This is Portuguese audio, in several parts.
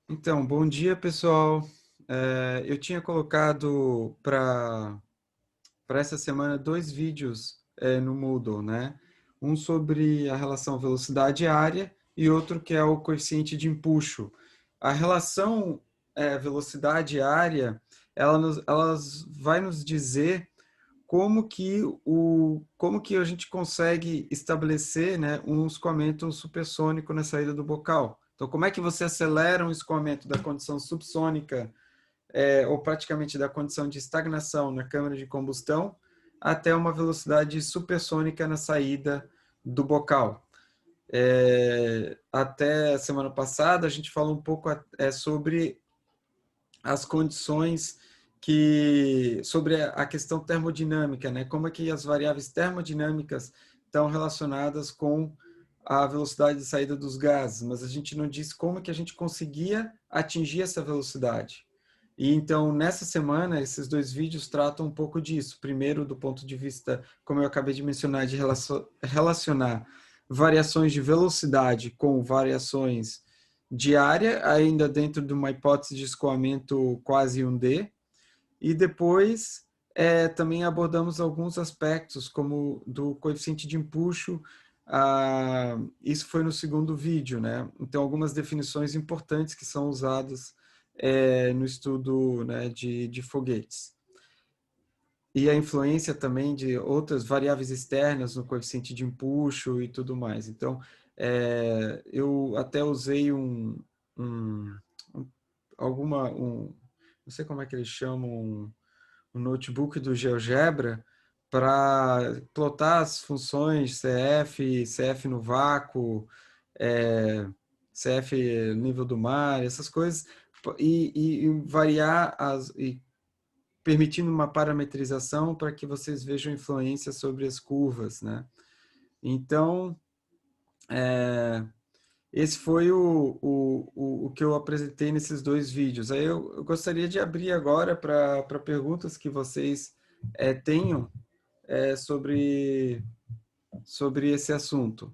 Então, bom dia, pessoal. Eu tinha colocado para essa semana dois vídeos no Moodle, né? Um sobre a relação velocidade-área e outro que é o coeficiente de empuxo. A relação velocidade-área, ela vai nos dizer como que a gente consegue estabelecer, né, um escoamento supersônico na saída do bocal. Então, como é que você acelera um escoamento da condição subsônica, ou praticamente da condição de estagnação na câmara de combustão, até uma velocidade supersônica na saída do bocal? Até a semana passada, a gente falou um pouco sobre as condições sobre a questão termodinâmica, né? Como é que as variáveis termodinâmicas estão relacionadas com a velocidade de saída dos gases, mas a gente não disse como é que a gente conseguia atingir essa velocidade. E então, nessa semana, esses dois vídeos tratam um pouco disso. Primeiro, do ponto de vista, como eu acabei de mencionar, de relacionar variações de velocidade com variações de área, ainda dentro de uma hipótese de escoamento quase 1D, e depois também abordamos alguns aspectos, como do coeficiente de empuxo. Isso foi no segundo vídeo, né? Então, algumas definições importantes que são usadas no estudo, né, de foguetes. E a influência também de outras variáveis externas no coeficiente de empuxo e tudo mais. Então, eu até usei um, não sei como é que eles chamam, um notebook do GeoGebra para plotar as funções CF no vácuo, CF nível do mar, essas coisas, e variar e permitindo uma parametrização para que vocês vejam influência sobre as curvas, né? Então, esse foi o que eu apresentei nesses dois vídeos. Aí eu gostaria de abrir agora para perguntas que vocês tenham sobre esse assunto.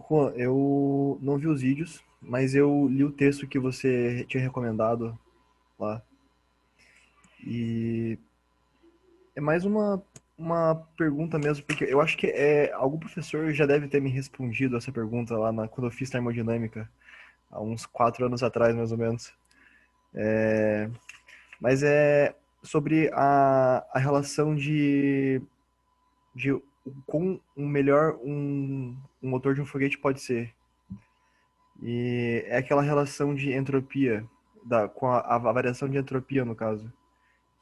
Juan, eu não vi os vídeos, mas eu li o texto que você tinha recomendado lá. E é mais uma pergunta mesmo, porque eu acho que algum professor já deve ter me respondido essa pergunta lá quando eu fiz termodinâmica, há uns 4 anos atrás, mais ou menos. Mas é sobre a relação de o quão melhor um motor de um foguete pode ser. E é aquela relação de entropia, com a variação de entropia, no caso.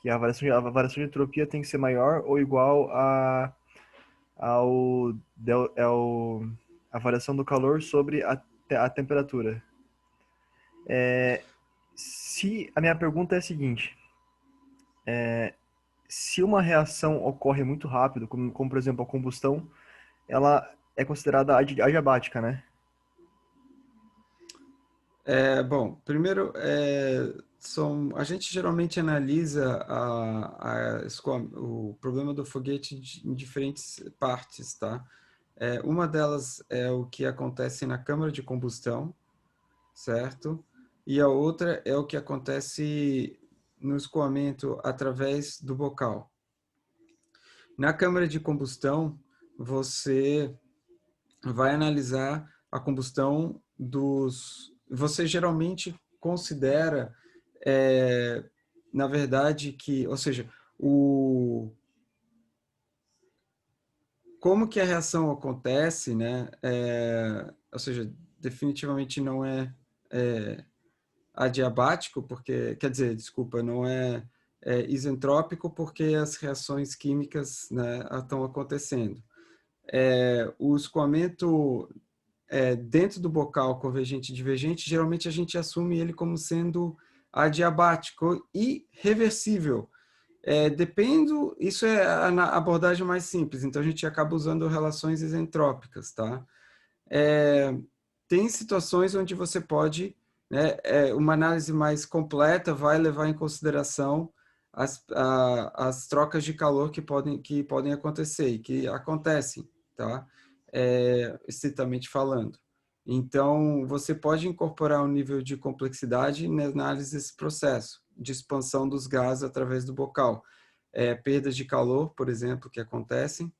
Que a variação de entropia tem que ser maior ou igual a variação do calor sobre a temperatura. Se a minha pergunta é a seguinte: se uma reação ocorre muito rápido, como por exemplo a combustão, ela é considerada adiabática, né? Bom, primeiro, a gente geralmente analisa o problema do foguete em diferentes partes, tá? Uma delas é o que acontece na câmara de combustão, certo? E a outra é o que acontece no escoamento através do bocal. Na câmara de combustão, você vai analisar a combustão dos. Você geralmente considera, na verdade, ou seja, como que a reação acontece, né? Ou seja, definitivamente não é adiabático, porque, quer dizer, desculpa, não é isentrópico, porque as reações químicas, né, estão acontecendo. O escoamento dentro do bocal convergente e divergente, geralmente a gente assume ele como sendo adiabático e reversível. Isso é a abordagem mais simples, então a gente acaba usando relações isentrópicas, tá? Tem situações onde você pode, né, uma análise mais completa vai levar em consideração as trocas de calor que podem acontecer e que acontecem, tá? Estritamente falando. Então, você pode incorporar um nível de complexidade na análise desse processo de expansão dos gases através do bocal. Perdas de calor, por exemplo, que acontecem.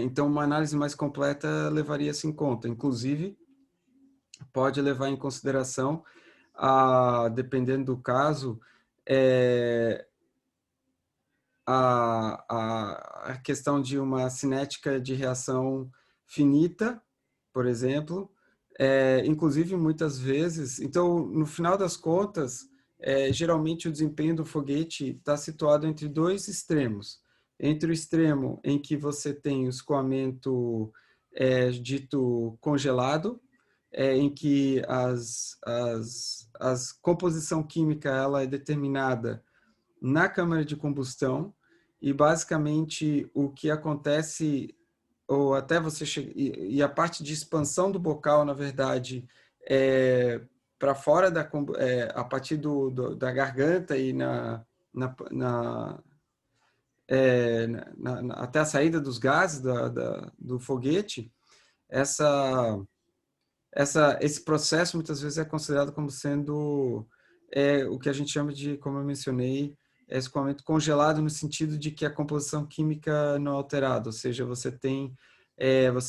Então, uma análise mais completa levaria isso em conta. Inclusive, pode levar em consideração, dependendo do caso, a questão de uma cinética de reação finita, por exemplo, inclusive muitas vezes. Então, no final das contas, geralmente o desempenho do foguete está situado entre dois extremos. Entre o extremo em que você tem o escoamento dito congelado, em que a composição química ela é determinada na câmara de combustão, e basicamente o que acontece, ou até você chegar, e a parte de expansão do bocal, na verdade, para fora a partir da garganta e na, na, até a saída dos gases do foguete, esse processo muitas vezes é considerado como sendo o que a gente chama de, como eu mencionei, escoamento congelado, no sentido de que a composição química não é alterada, ou seja, você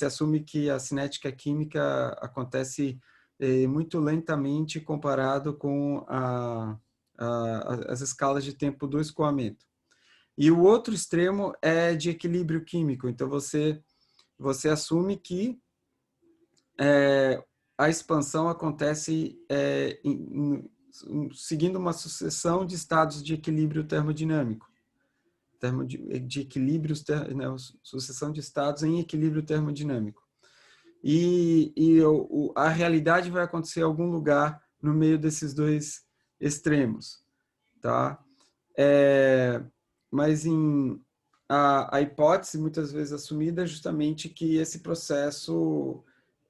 assume que a cinética química acontece muito lentamente comparado com as escalas de tempo do escoamento. E o outro extremo é de equilíbrio químico, então você assume que a expansão acontece seguindo uma sucessão de estados de equilíbrio termodinâmico, de equilíbrios, né, sucessão de estados em equilíbrio termodinâmico. A realidade vai acontecer em algum lugar no meio desses dois extremos, tá? Mas a hipótese muitas vezes assumida é justamente que esse processo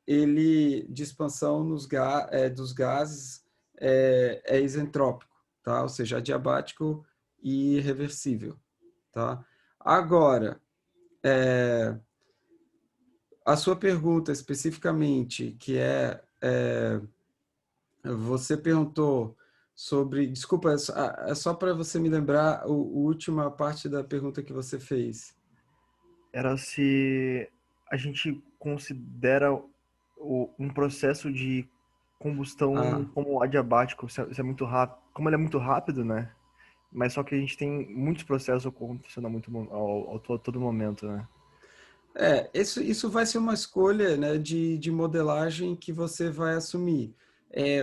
de expansão dos gases é isentrópico, tá? Ou seja, adiabático e reversível, tá? Agora, a sua pergunta especificamente, que você perguntou sobre, desculpa, é só para você me lembrar a última parte da pergunta que você fez. Era se a gente considera um processo de combustão Ah, como adiabático, se é muito rápido, como ele é muito rápido, né? Mas só que a gente tem muitos processos acontecendo todo momento, né? isso vai ser uma escolha, né, de modelagem que você vai assumir.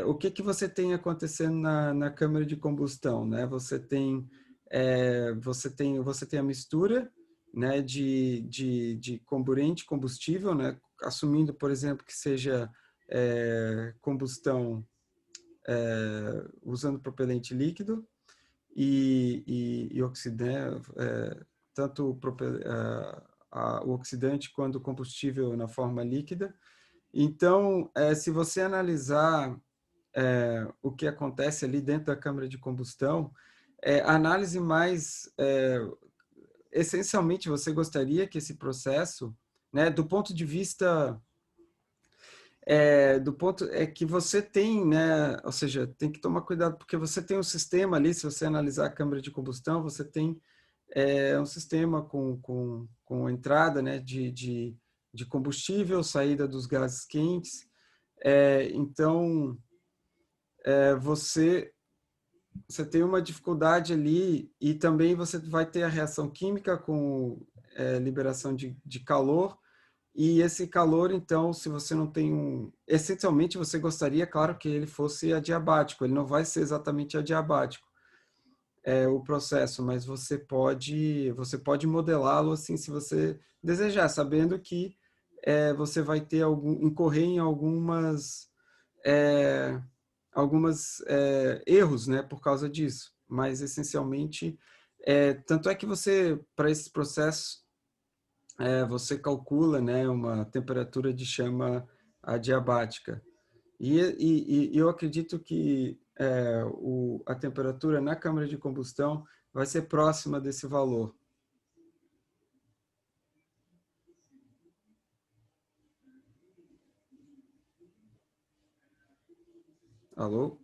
O que você tem acontecendo na câmara de combustão, né? Você tem a mistura, né, de comburente, combustível, né? Assumindo, por exemplo, que seja combustão usando propelente líquido e oxidante, tanto o oxidante quanto o combustível na forma líquida. Então, se você analisar o que acontece ali dentro da câmara de combustão, a análise mais essencialmente você gostaria que esse processo, né, do ponto que você tem, né, ou seja, tem que tomar cuidado porque você tem um sistema ali, se você analisar a câmara de combustão, você tem um sistema com entrada, né, de combustível, saída dos gases quentes. Então, você tem uma dificuldade ali e também você vai ter a reação química com liberação de calor. E esse calor, então, se você não tem essencialmente, você gostaria, claro, que ele fosse adiabático. Ele não vai ser exatamente adiabático, o processo, mas você pode modelá-lo assim, se você desejar, sabendo que você vai incorrer em é, algumas erros, né, por causa disso. Mas, essencialmente, tanto é que para esse processo, você calcula, né, uma temperatura de chama adiabática. E eu acredito que a temperatura na câmara de combustão vai ser próxima desse valor. Alô?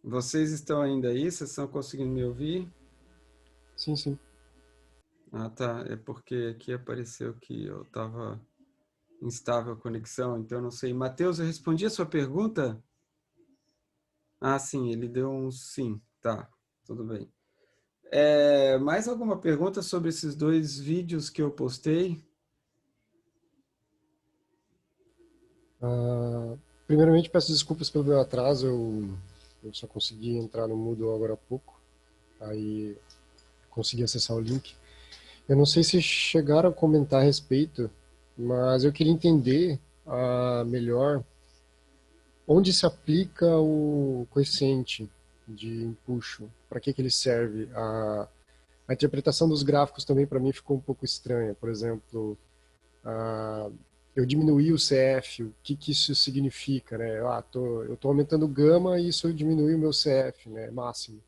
Vocês estão ainda aí? Vocês estão conseguindo me ouvir? Sim, sim. Ah, tá. É porque aqui apareceu que eu estava instável a conexão, então eu não sei. Matheus, eu respondi a sua pergunta? Ah, sim, ele deu um sim. Tá, tudo bem. Mais alguma pergunta sobre esses dois vídeos que eu postei? Primeiramente, peço desculpas pelo meu atraso. Eu só consegui entrar no Moodle agora há pouco. Aí consegui acessar o link. Eu não sei se chegaram a comentar a respeito, mas eu queria entender melhor onde se aplica o coeficiente de empuxo, para que ele serve. A interpretação dos gráficos também para mim ficou um pouco estranha. Por exemplo, eu diminuí o CF, o que isso significa, né? Eu tô aumentando o gama e isso diminui o meu CF, né? Máximo.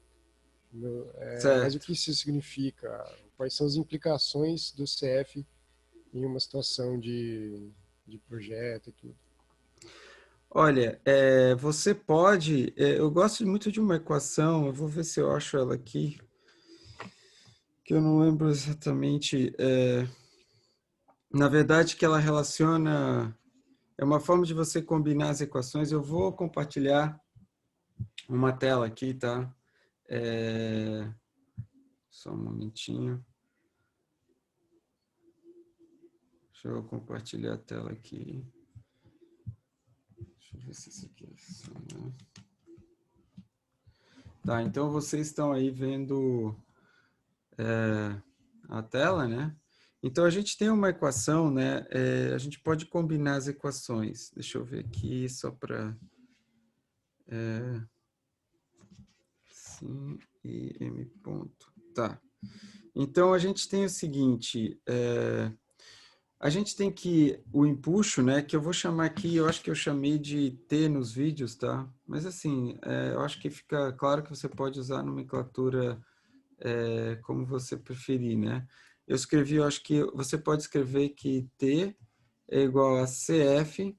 Mas o Certo. que isso significa? Quais são as implicações do CF em uma situação de projeto e tudo? Olha, você pode... eu gosto muito de uma equação, eu vou ver se eu acho ela aqui, que eu não lembro exatamente. Na verdade, que ela relaciona... É uma forma de você combinar as equações. Eu vou compartilhar uma tela aqui, tá? Só um momentinho. Deixa eu compartilhar a tela aqui. Deixa eu ver se isso aqui funciona. Tá, então vocês estão aí vendo a tela, né? Então a gente tem uma equação, né? A gente pode combinar as equações. Deixa eu ver aqui só para sim e m ponto. Tá. Então a gente tem o seguinte, a gente tem que o empuxo, né? Que eu vou chamar aqui, eu acho que eu chamei de T nos vídeos, tá? Mas assim, eu acho que fica claro que você pode usar a nomenclatura como você preferir, né? Eu escrevi, eu acho que você pode escrever que T é igual a CF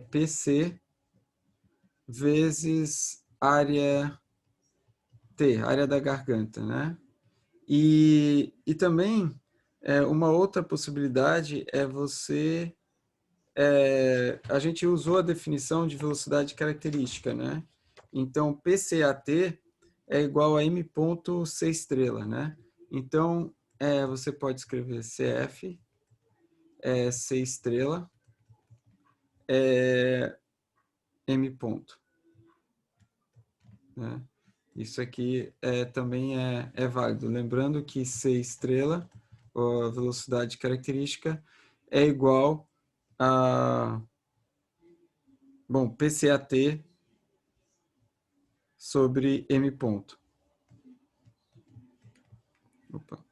PC vezes área T, área da garganta, né? E também uma outra possibilidade é você... a gente usou a definição de velocidade característica, né? Então, PCAT é igual a M ponto C estrela, né? Então, você pode escrever CF, C estrela, M ponto, né? Isso aqui também é válido. Lembrando que C estrela, ou a velocidade característica, é igual a... Bom, PCAT sobre M ponto. Opa.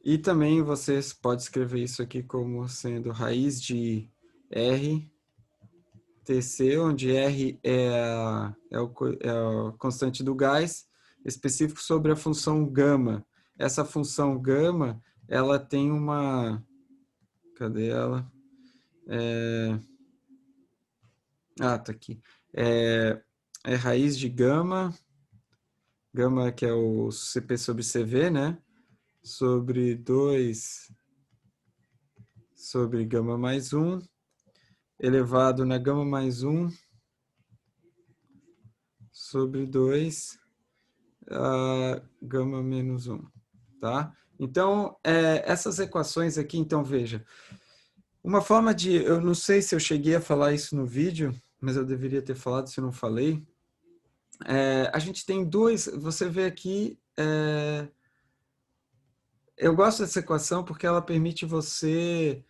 E também vocês podem escrever isso aqui como sendo raiz de R TC, onde R é a constante do gás, específico sobre a função gama. Essa função gama, ela tem uma... Cadê ela? Tá aqui. É raiz de gama que é o CP sobre CV, né? Sobre 2 sobre gama mais 1, elevado na gama mais 1 sobre 2 a gama menos 1, tá? Então, essas equações aqui, então, veja, uma forma de... Eu não sei se eu cheguei a falar isso no vídeo, mas eu deveria ter falado se eu não falei. A gente tem dois... Você vê aqui eu gosto dessa equação porque ela permite você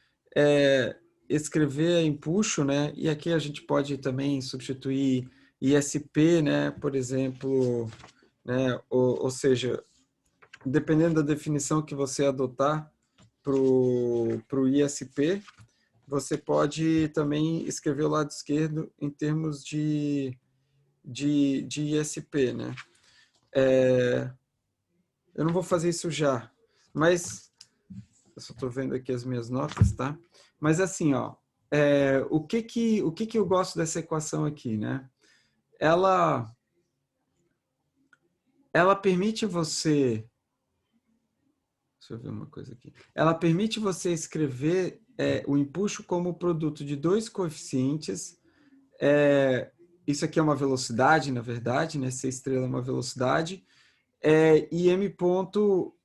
escrever em puxo, né? E aqui a gente pode também substituir ISP, né? Por exemplo, né? Ou seja, dependendo da definição que você adotar para o ISP, você pode também escrever o lado esquerdo em termos de ISP, né? Eu não vou fazer isso já, mas eu só estou vendo aqui as minhas notas, tá? Mas assim, ó, o que eu gosto dessa equação aqui, né? Ela permite você... Deixa eu ver uma coisa aqui. Ela permite você escrever o empuxo como produto de dois coeficientes. Isso aqui é uma velocidade, na verdade, né? C estrela é uma velocidade. E M ponto...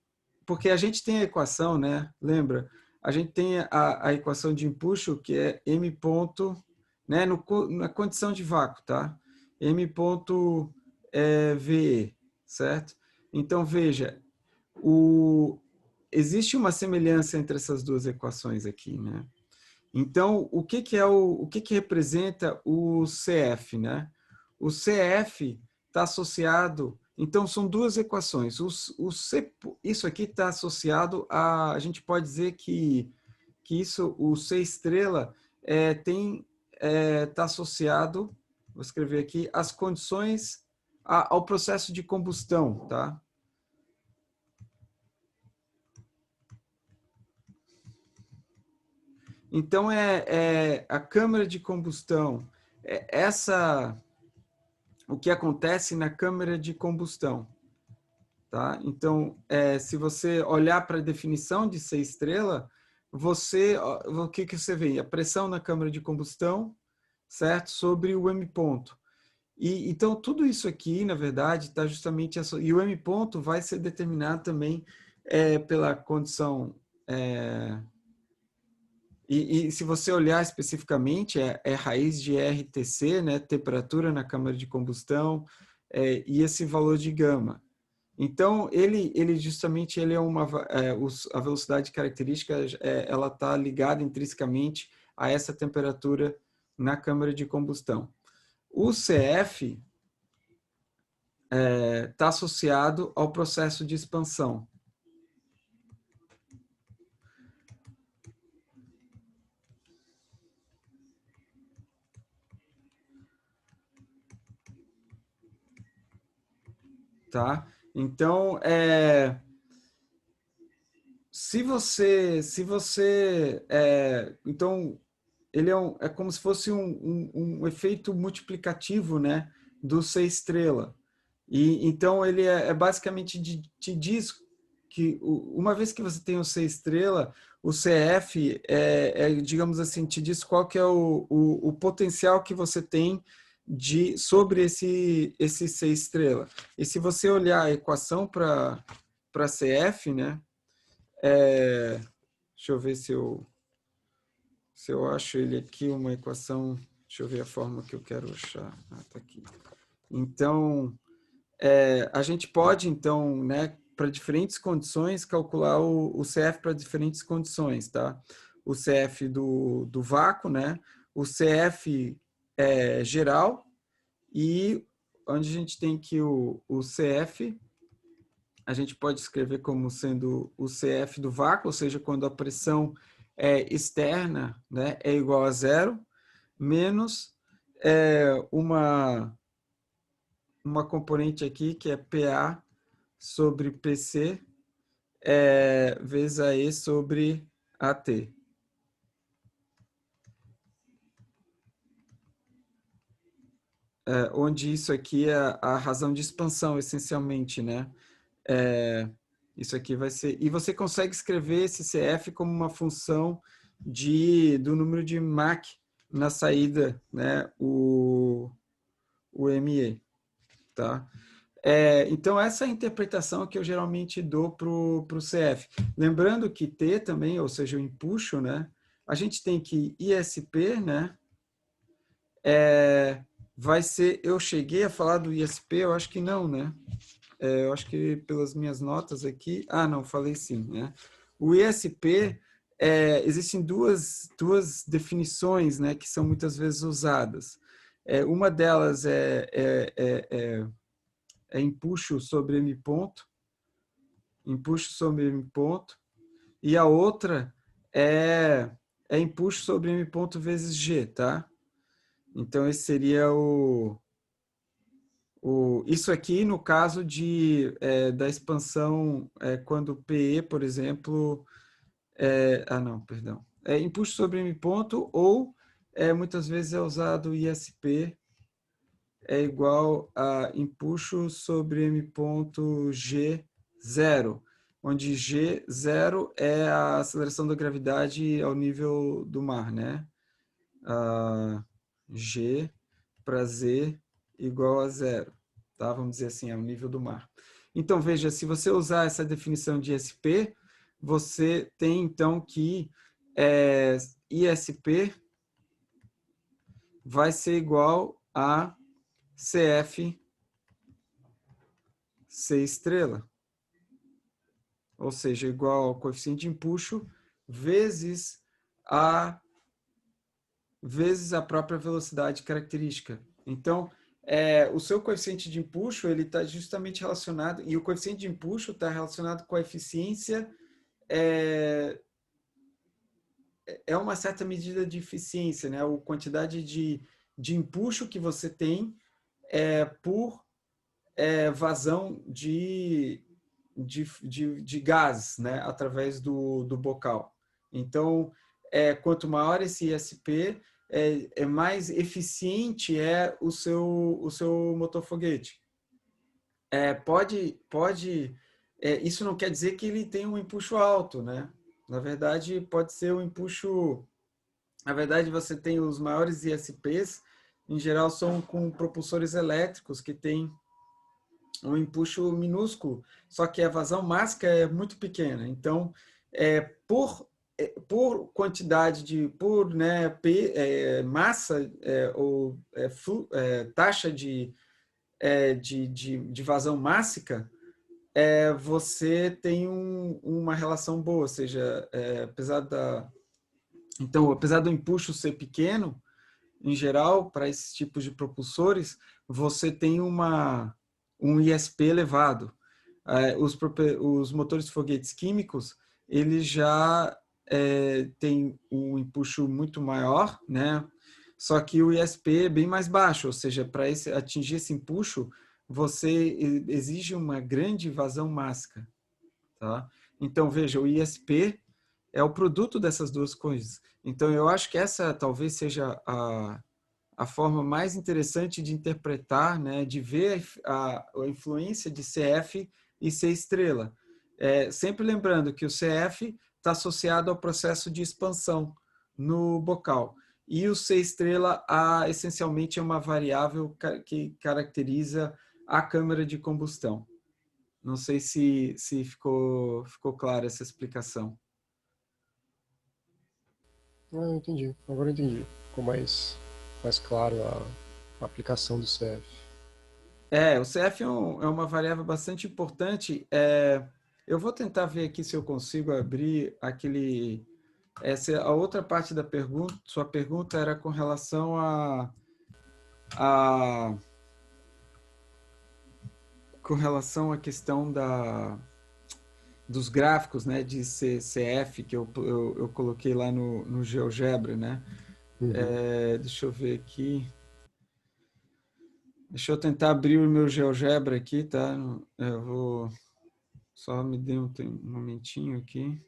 Porque a gente tem a equação, né? Lembra? A gente tem a equação de empuxo, que é M ponto, né? Na condição de vácuo, tá? M ponto VE, certo? Então, veja, existe uma semelhança entre essas duas equações aqui, né? Então, o que representa o CF, né? O CF está associado... Então, são duas equações. Isso aqui está associado a gente pode dizer que o C estrela está associado, vou escrever aqui, às condições, ao processo de combustão, tá? Então, a câmara de combustão, o que acontece na câmara de combustão. Tá? Então, se você olhar para a definição de C estrela, o que você vê? A pressão na câmara de combustão, certo? Sobre o M ponto. Então, tudo isso aqui, na verdade, está justamente... E o M ponto vai ser determinado também pela condição... E se você olhar especificamente, raiz de RTC, né? Temperatura na câmara de combustão, e esse valor de gama. Então, ele justamente é a velocidade característica, ela está ligada intrinsecamente a essa temperatura na câmara de combustão. O CF está associado ao processo de expansão. Tá? Então, então, ele é como se fosse um efeito multiplicativo, né, do C estrela. Então, ele basicamente te diz que uma vez que você tem o C estrela, o CF, digamos assim, te diz qual que é o potencial que você tem sobre esse C estrela. E se você olhar a equação para CF, né, deixa eu ver se eu acho ele aqui, uma equação, deixa eu ver a forma que eu quero achar. Tá aqui. Então, a gente pode, então, né, para diferentes condições, calcular o CF para diferentes condições, tá? O CF do vácuo, né? O CF geral, e onde a gente tem que o CF, a gente pode escrever como sendo o CF do vácuo, ou seja, quando a pressão externa, né, é igual a zero, menos uma componente aqui que é PA sobre PC vezes AE sobre AT. Onde isso aqui é a razão de expansão, essencialmente, né? Isso aqui vai ser... E você consegue escrever esse CF como uma função do número de Mach na saída, né? O ME, tá? Então, essa é a interpretação que eu geralmente dou para o CF. Lembrando que T também, ou seja, o empuxo, né? A gente tem que ISP, né? Vai ser... Eu cheguei a falar do ISP? Eu acho que não, né? eu acho que pelas minhas notas aqui... Ah, não, falei sim, né? O ISP, existem duas definições, né, que são muitas vezes usadas. Uma delas é empuxo sobre M ponto, empuxo sobre M ponto, e a outra é empuxo sobre M ponto vezes G, tá? Então, esse seria isso aqui no caso da expansão, quando PE, por exemplo, não, perdão, empuxo sobre M ponto, ou muitas vezes é usado ISP, é igual a empuxo sobre M ponto G zero, onde G zero é a aceleração da gravidade ao nível do mar, né? G para Z igual a zero, tá? Vamos dizer assim, ao nível do mar. Então, veja, se você usar essa definição de ISP, você tem, então, que ISP vai ser igual a CF C estrela, ou seja, igual ao coeficiente de empuxo vezes a própria velocidade característica. Então, o seu coeficiente de empuxo ele está justamente relacionado, e o coeficiente de empuxo está relacionado com a eficiência, uma certa medida de eficiência, né? A quantidade de empuxo que você tem por vazão de gás, né? Através do bocal. Então, quanto maior esse ISP, mais eficiente é o seu motor foguete. Isso não quer dizer que ele tem um empuxo alto, né? Na verdade, pode ser um empuxo... Na verdade, você tem os maiores ISPs, em geral, são com propulsores elétricos, que têm um empuxo minúsculo, só que a vazão máxima é muito pequena. Então, por quantidade né, massa ou taxa de vazão máxima, você tem uma relação boa, ou seja, apesar do empuxo ser pequeno, em geral, para esses tipos de propulsores, você tem um ISP elevado. Os motores de foguetes químicos, eles já têm um empuxo muito maior, né? Só que o ISP é bem mais baixo, ou seja, para atingir esse empuxo, você exige uma grande vazão máxima, tá? Então, veja, o ISP é o produto dessas duas coisas. Então, eu acho que essa talvez seja a forma mais interessante de interpretar, né, de ver a influência de CF e C estrela. Sempre lembrando que o CF está associado ao processo de expansão no bocal. E o C estrela, essencialmente, é uma variável que caracteriza a câmara de combustão. Não sei se ficou clara essa explicação. Eu entendi. Agora eu entendi. Ficou mais claro a aplicação do CF. O CF é uma variável bastante importante. Eu vou tentar ver aqui se eu consigo abrir aquele... a outra parte da pergunta, sua pergunta era com relação à questão dos gráficos, né, de CF que eu coloquei lá no GeoGebra, né? Uhum. Deixa eu ver aqui. Deixa eu tentar abrir o meu GeoGebra aqui, tá? Eu vou... Só me dê um momentinho aqui.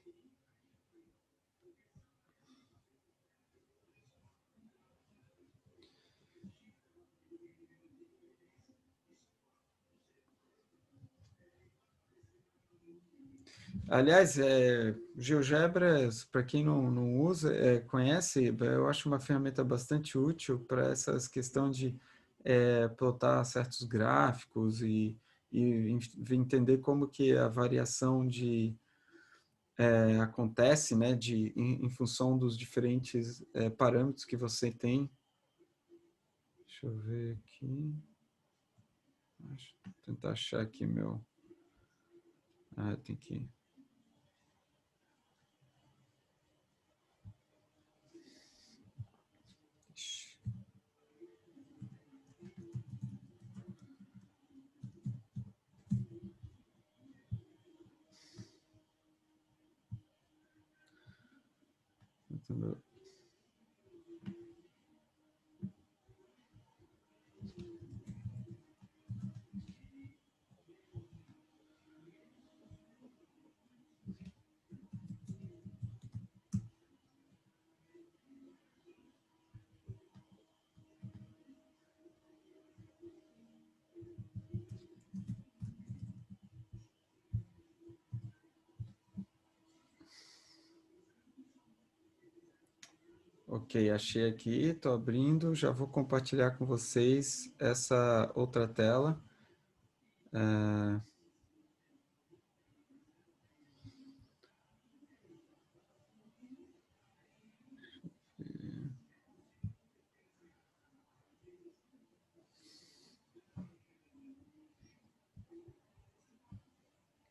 Aliás, GeoGebra, para quem não usa, conhece, eu acho uma ferramenta bastante útil para essas questões de plotar certos gráficos e entender como que a variação acontece, né, em função dos diferentes parâmetros que você tem. Deixa eu ver aqui. Vou tentar achar aqui meu... Ah, tem que... Entendeu? Ok, achei aqui, estou abrindo, já vou compartilhar com vocês essa outra tela.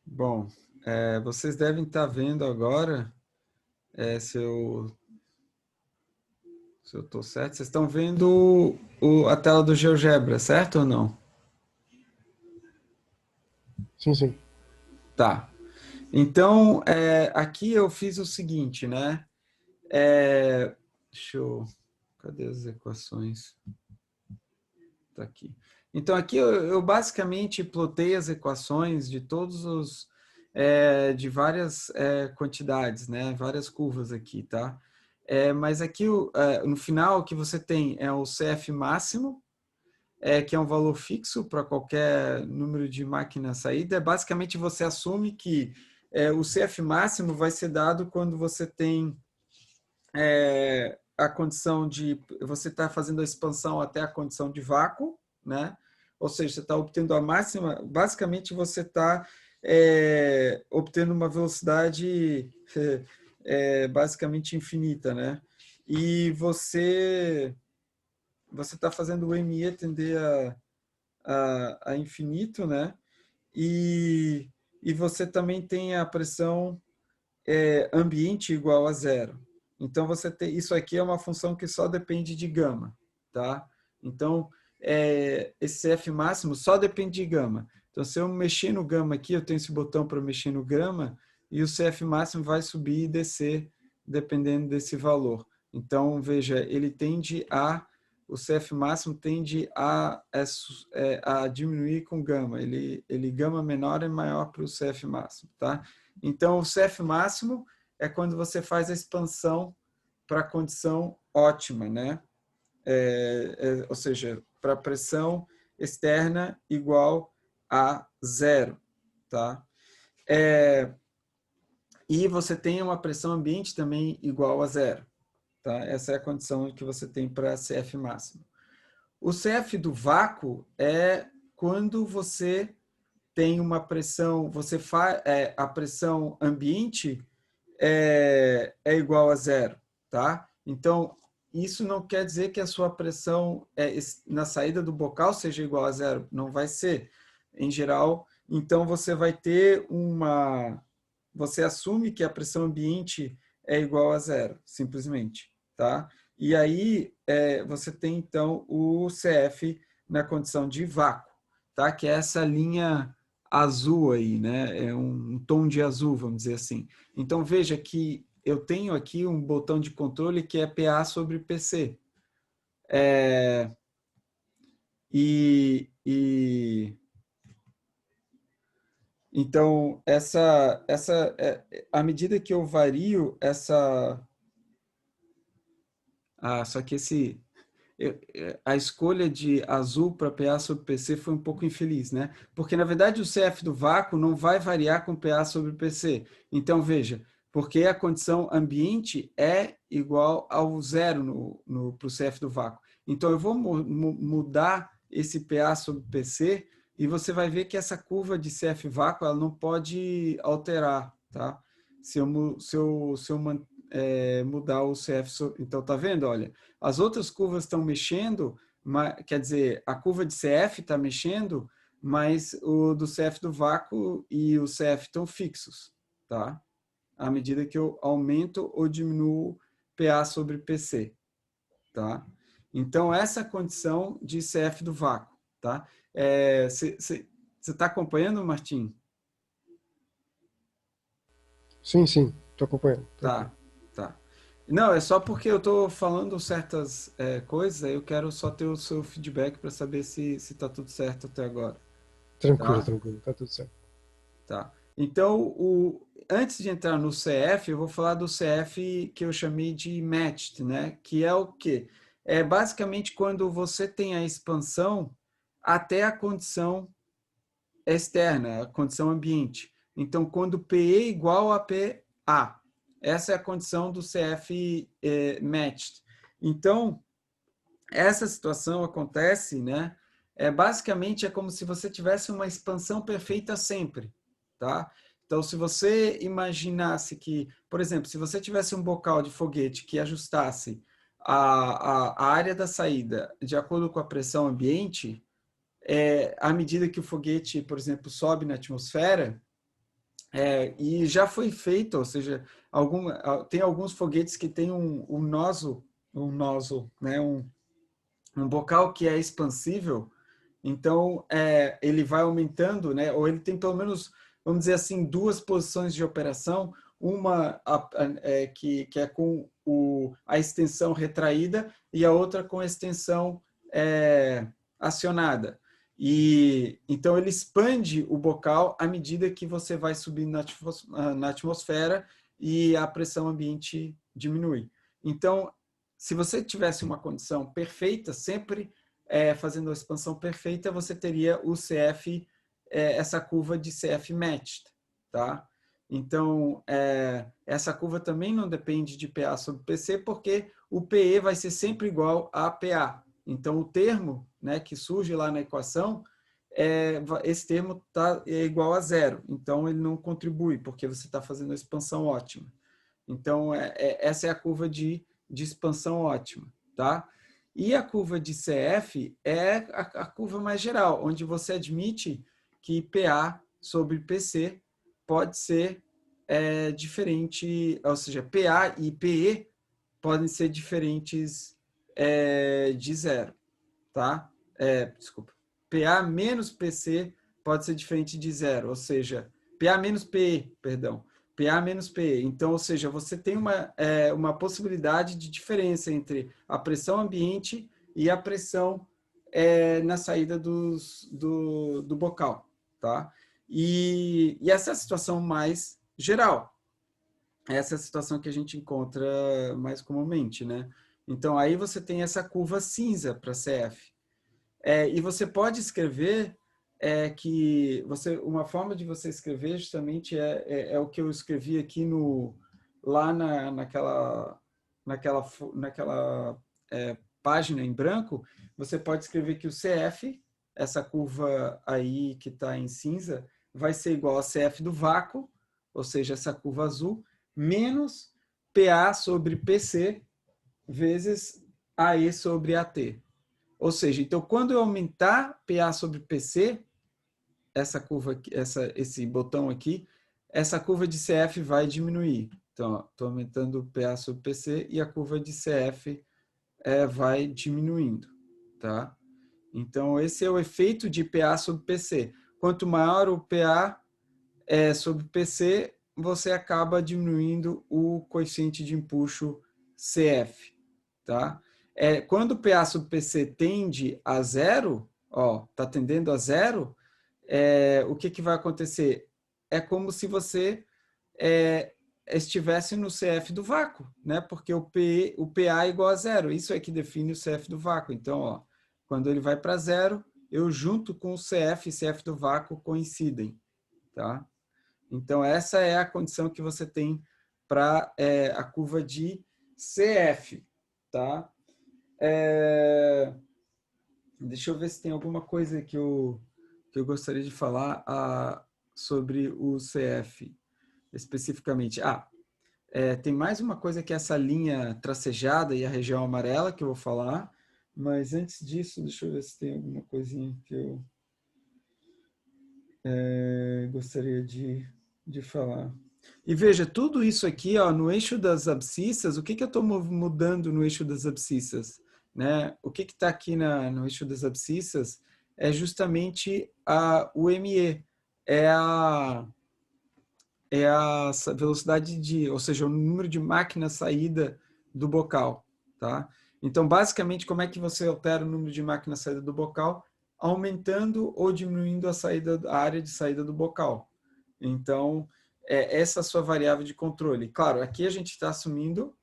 Bom, vocês devem estar vendo agora, se eu estou certo, vocês estão vendo a tela do GeoGebra, certo ou não? Sim, sim. Tá. Então, aqui eu fiz o seguinte, né? Deixa eu... Cadê as equações? Tá aqui. Então, aqui eu basicamente plotei as equações de todos os... de várias quantidades, né? Várias curvas aqui, tá? Mas aqui, no final, o que você tem é o CF máximo, que é um valor fixo para qualquer número de máquina saída. Basicamente, você assume que o CF máximo vai ser dado quando você tem a condição de... Você está fazendo a expansão até a condição de vácuo, né? Ou seja, você está obtendo a máxima... Basicamente, você está obtendo uma velocidade basicamente infinita, né? E você está fazendo o ME tender a infinito, né? E você também tem a pressão ambiente igual a zero. Então, você tem, isso aqui é uma função que só depende de gama, tá? Então, esse CF máximo só depende de gama. Então, se eu mexer no gama aqui, eu tenho esse botão para mexer no gama, e o CF máximo vai subir e descer, dependendo desse valor. Então, veja, ele tende o CF máximo tende a diminuir com gama. Ele gama menor é maior para o CF máximo, tá? Então, o CF máximo é quando você faz a expansão para a condição ótima, né? Ou seja, para a pressão externa igual a zero, tá? E você tem uma pressão ambiente também igual a zero, tá? Essa é a condição que você tem para CF máximo. O CF do vácuo é quando você tem uma pressão, a pressão ambiente é igual a zero, tá? Então, isso não quer dizer que a sua pressão na saída do bocal seja igual a zero, não vai ser, em geral. Então, você vai ter você assume que a pressão ambiente é igual a zero, simplesmente, tá? E aí, você tem, então, o CF na condição de vácuo, tá? Que é essa linha azul aí, né? É um tom de azul, vamos dizer assim. Então, veja que eu tenho aqui um botão de controle que é PA sobre PC. Então, à medida que eu vario só que a escolha de azul para PA sobre PC foi um pouco infeliz, né? Porque, na verdade, o CF do vácuo não vai variar com PA sobre PC. Então, veja, porque a condição ambiente é igual ao zero para o CF do vácuo. Então, eu vou mudar esse PA sobre PC e você vai ver que essa curva de CF vácuo ela não pode alterar, tá? Se eu mudar o CF... Então, tá vendo? Olha, as outras curvas estão mexendo, quer dizer, a curva de CF está mexendo, mas o do CF do vácuo e o CF estão fixos, tá? À medida que eu aumento ou diminuo PA sobre PC, tá? Então, essa é a condição de CF do vácuo, tá? Você está acompanhando, Martim? Sim, sim, estou acompanhando. Tá, tá. Não, é só porque eu estou falando certas coisas, aí eu quero só ter o seu feedback para saber se está tudo certo até agora, Tranquilo, tá? tranquilo, tá tudo certo. Tá. Então, antes de entrar no CF, eu vou falar do CF que eu chamei de matched, né? Que é o quê? É basicamente quando você tem a expansão até a condição externa, a condição ambiente. Então, quando PE é igual a PA. Essa é a condição do CF matched. Então, essa situação acontece, né? Basicamente é como se você tivesse uma expansão perfeita sempre, tá? Então, se você imaginasse que, por exemplo, se você tivesse um bocal de foguete que ajustasse a área da saída de acordo com a pressão ambiente, à medida que o foguete, por exemplo, sobe na atmosfera, e já foi feito, ou seja, tem alguns foguetes que têm um nozzle, né? Um bocal que é expansível, então ele vai aumentando, né? Ou ele tem pelo menos, vamos dizer assim, duas posições de operação, uma que é com a extensão retraída e a outra com a extensão acionada. E então ele expande o bocal à medida que você vai subindo na atmosfera e a pressão ambiente diminui. Então, se você tivesse uma condição perfeita, sempre fazendo a expansão perfeita, você teria o CF, essa curva de CF matched, tá? Então, essa curva também não depende de PA sobre PC, porque o PE vai ser sempre igual a PA. Então, o termo, né, que surge lá na equação, esse termo é igual a zero. Então, ele não contribui, porque você está fazendo a expansão ótima. Então, essa é a curva de expansão ótima, tá? E a curva de CF é a curva mais geral, onde você admite que PA sobre PC pode ser diferente, ou seja, PA e PE podem ser diferentes de zero, tá? Desculpa. PA menos PC pode ser diferente de zero, ou seja, PA menos PE, perdão. PA menos PE. Então, ou seja, você tem uma possibilidade de diferença entre a pressão ambiente e a pressão na saída do bocal, tá? E essa é a situação mais geral. Essa é a situação que a gente encontra mais comumente, né? Então, aí você tem essa curva cinza para CF. E você pode escrever uma forma de você escrever justamente é o que eu escrevi aqui lá naquela página em branco. Você pode escrever que o CF, essa curva aí que está em cinza, vai ser igual a CF do vácuo, ou seja, essa curva azul, menos PA sobre PC vezes AE sobre AT. Ou seja, então, quando eu aumentar PA sobre PC, essa curva aqui, esse botão aqui, essa curva de CF vai diminuir. Então, estou aumentando PA sobre PC e a curva de CF vai diminuindo, tá? Então, esse é o efeito de PA sobre PC. Quanto maior o PA sobre PC, você acaba diminuindo o coeficiente de empuxo CF, tá? Quando o PA sobre PC tende a zero, está tendendo a zero, o que vai acontecer? É como se você estivesse no CF do vácuo, né? Porque o PA é igual a zero. Isso é que define o CF do vácuo. Então, quando ele vai para zero, eu junto com o CF e CF do vácuo coincidem, tá? Então, essa é a condição que você tem para a curva de CF, tá? Deixa eu ver se tem alguma coisa que eu gostaria de falar sobre o CF especificamente. Tem mais uma coisa que é essa linha tracejada e a região amarela que eu vou falar, mas antes disso, deixa eu ver se tem alguma coisinha que eu... gostaria de falar. E veja, tudo isso aqui, ó, no eixo das abscissas, o que eu estou mudando no eixo das abscissas? Né? O que está aqui no eixo das abscissas é justamente o ME, é a velocidade ou seja, o número de máquinas saída do bocal, tá? Então, basicamente, como é que você altera o número de máquinas saída do bocal? Aumentando ou diminuindo a área de saída do bocal. Então, essa é a sua variável de controle. Claro, aqui a gente está assumindo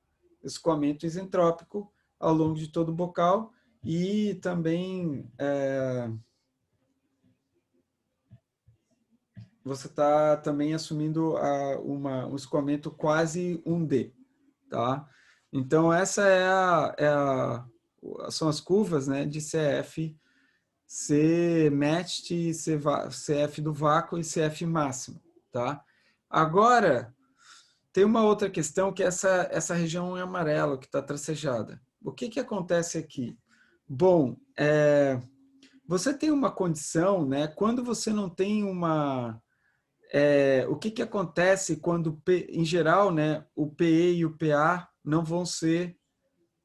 escoamento isentrópico ao longo de todo o bocal e também você está também assumindo um escoamento quase 1D, tá? Então, essa são as curvas, né, de CF, C matched, CF do vácuo e CF máximo, tá? Agora, tem uma outra questão que é essa região em amarelo que está tracejada. O que acontece aqui? Bom, você tem uma condição, né? Quando você não tem o que acontece quando, em geral, né, o PE e o PA não vão ser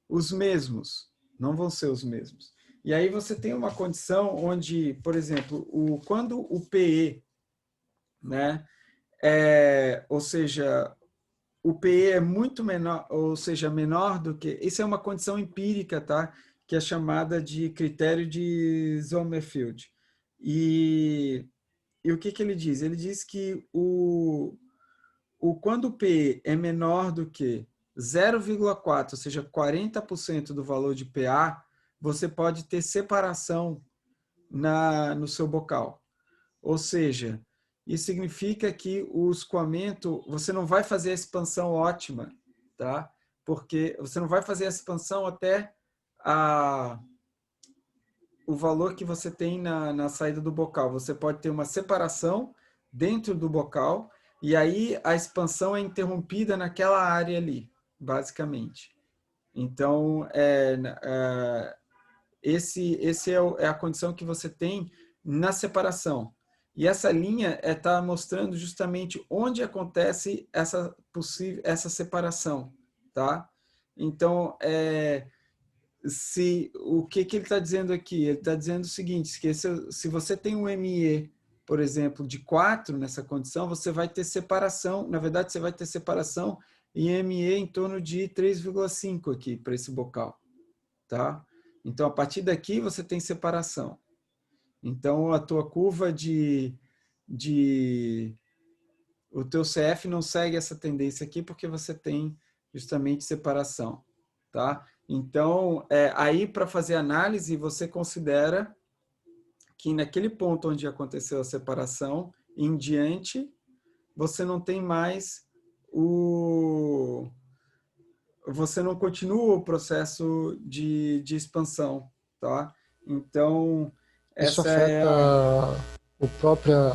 os mesmos. Não vão ser os mesmos. E aí você tem uma condição onde, por exemplo, quando o PE, né, ou seja, o PE é muito menor, ou seja, menor do que... Isso é uma condição empírica, tá? Que é chamada de critério de Sommerfeld. E o que ele diz? Ele diz que quando o PE é menor do que 0,4, ou seja, 40% do valor de PA, você pode ter separação no seu bocal. Ou seja, isso significa que o escoamento, você não vai fazer a expansão ótima, tá? Porque você não vai fazer a expansão até o valor que você tem na saída do bocal. Você pode ter uma separação dentro do bocal e aí a expansão é interrompida naquela área ali, basicamente. Então, esse é a condição que você tem na separação. E essa linha está mostrando justamente onde acontece essa separação, tá? Então, o que ele está dizendo aqui? Ele está dizendo o seguinte, que se você tem um ME, por exemplo, de 4 nessa condição, você vai ter separação, na verdade, você vai ter separação em ME em torno de 3,5 aqui para esse bocal, tá? Então, a partir daqui, você tem separação. Então, a tua curva o teu CF não segue essa tendência aqui porque você tem justamente separação, tá? Então, aí para fazer análise, você considera que naquele ponto onde aconteceu a separação, em diante, você não tem mais você não continua o processo de expansão, tá? Então, Isso essa afeta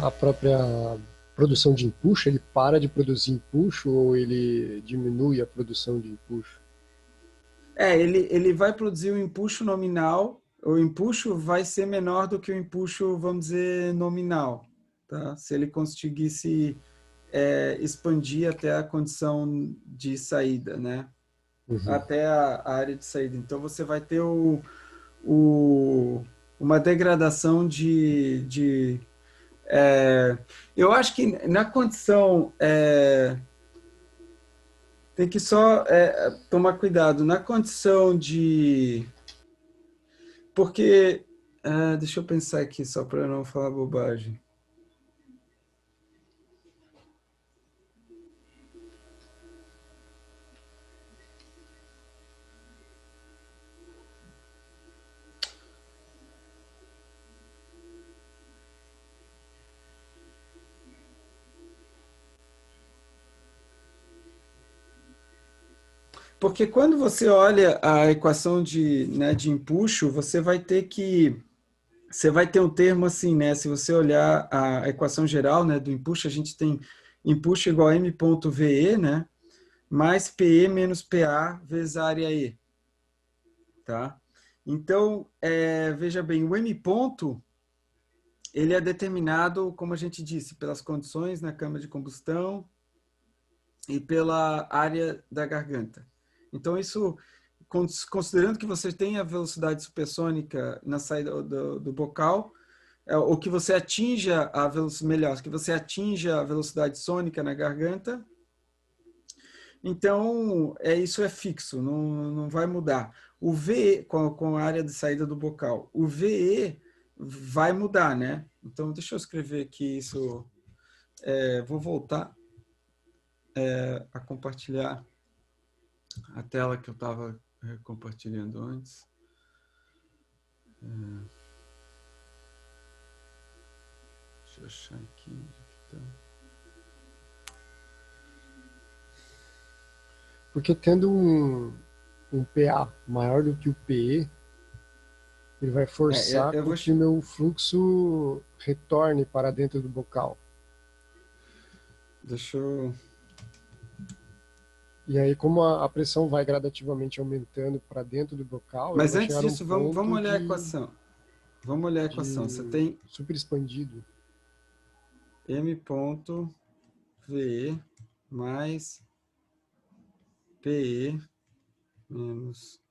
a própria produção de empuxo? Ele para de produzir empuxo ou ele diminui a produção de empuxo? ele vai produzir um empuxo nominal, o empuxo vai ser menor do que o empuxo, vamos dizer, nominal, tá? Se ele conseguisse expandir até a condição de saída, né? Uhum. Até a área de saída. Então, você vai ter uma degradação eu acho que na condição... tem que só tomar cuidado. Na condição de... Porque... deixa eu pensar aqui, só para não falar bobagem. Porque quando você olha a equação de empuxo, você vai ter um termo assim, né? Se você olhar a equação geral, né, do empuxo, a gente tem empuxo igual a m.ve, né? Mais PE menos PA vezes a área E, tá? Então, veja bem, o M ponto, ele é determinado, como a gente disse, pelas condições na câmara de combustão e pela área da garganta. Então, isso, considerando que você tem a velocidade supersônica na saída do bocal, ou que você atinja a velocidade, melhor, que você atinja a velocidade sônica na garganta, então isso é fixo, não vai mudar. O VE, com a área de saída do bocal, o VE vai mudar, né? Então, deixa eu escrever aqui isso. Vou voltar a compartilhar a tela que eu estava compartilhando antes. Deixa eu achar aqui. Porque tendo um PA maior do que o PE, ele vai forçar com que o meu fluxo retorne para dentro do bocal. Deixa eu... E aí, como a pressão vai gradativamente aumentando para dentro do bocal... Mas antes disso, vamos olhar a equação. Vamos olhar a equação. Você tem... super expandido. M.VE mais PE menos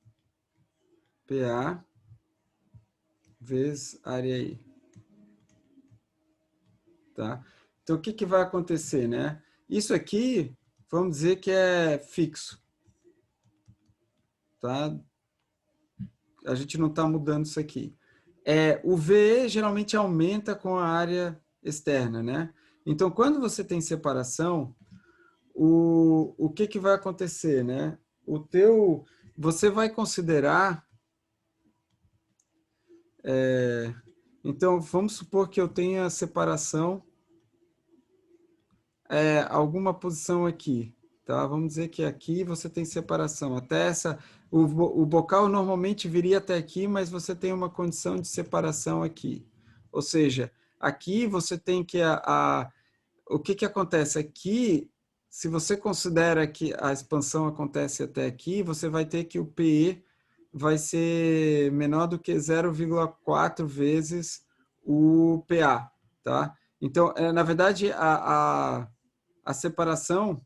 PA vezes área I. Tá? Então, o que vai acontecer, né? Isso aqui, vamos dizer que é fixo. Tá? A gente não está mudando isso aqui. O VE geralmente aumenta com a área externa, né? Então, quando você tem separação, o que vai acontecer, né? Você vai considerar... então, vamos supor que eu tenha separação alguma posição aqui, tá? Vamos dizer que aqui você tem separação. Até o bocal normalmente viria até aqui, mas você tem uma condição de separação aqui. Ou seja, aqui você tem que... o que acontece? Aqui, se você considera que a expansão acontece até aqui, você vai ter que o PE vai ser menor do que 0,4 vezes o PA, tá? Então, na verdade, a separação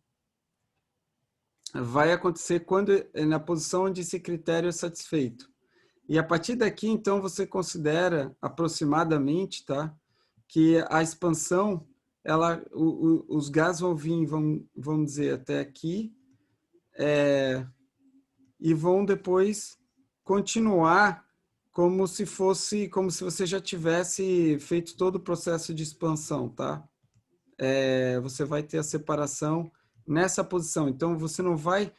vai acontecer quando na posição onde esse critério é satisfeito. E a partir daqui, então, você considera aproximadamente, tá, que a expansão, os gases vão vir, vamos dizer, até aqui, e vão depois continuar como se você já tivesse feito todo o processo de expansão, tá? Você vai ter a separação nessa posição. Então, você não vai